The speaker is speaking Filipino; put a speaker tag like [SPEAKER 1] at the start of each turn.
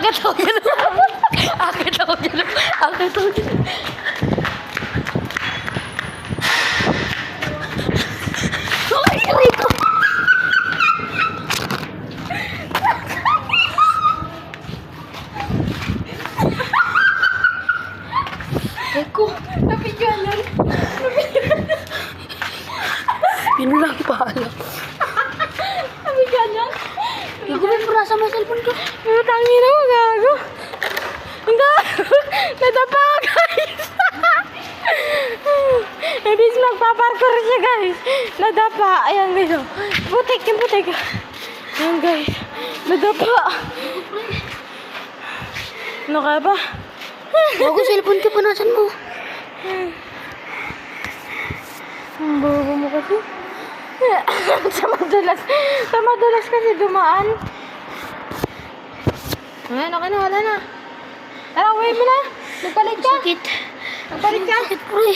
[SPEAKER 1] Akit ako dyan. Akit ako dyan. Akit ako dyan. Ay, Rico! Rico!
[SPEAKER 2] Napidyan yan.
[SPEAKER 1] Yun lang pala.
[SPEAKER 2] Napidyan yan.
[SPEAKER 1] Rico, may purasa mo cellphone ko.
[SPEAKER 2] Tangin na mo, gago. Hindi. Nadapa, guys. Ibig magpaparkour siya, guys. Nadapa. Ayan, guys. Putik, yung putik. Ayan, guys. Nadapa. Ano ka ba?
[SPEAKER 1] Bago cellphone ko, punasan mo.
[SPEAKER 2] Ang bobo mo kasi. Sa madulas kasi dumaan. Ayan, okay na, wala na. Tara, uwi mo na. Nagpalit ka.
[SPEAKER 1] Sakit.
[SPEAKER 2] Nagpalit ka.
[SPEAKER 1] Sakit, pre.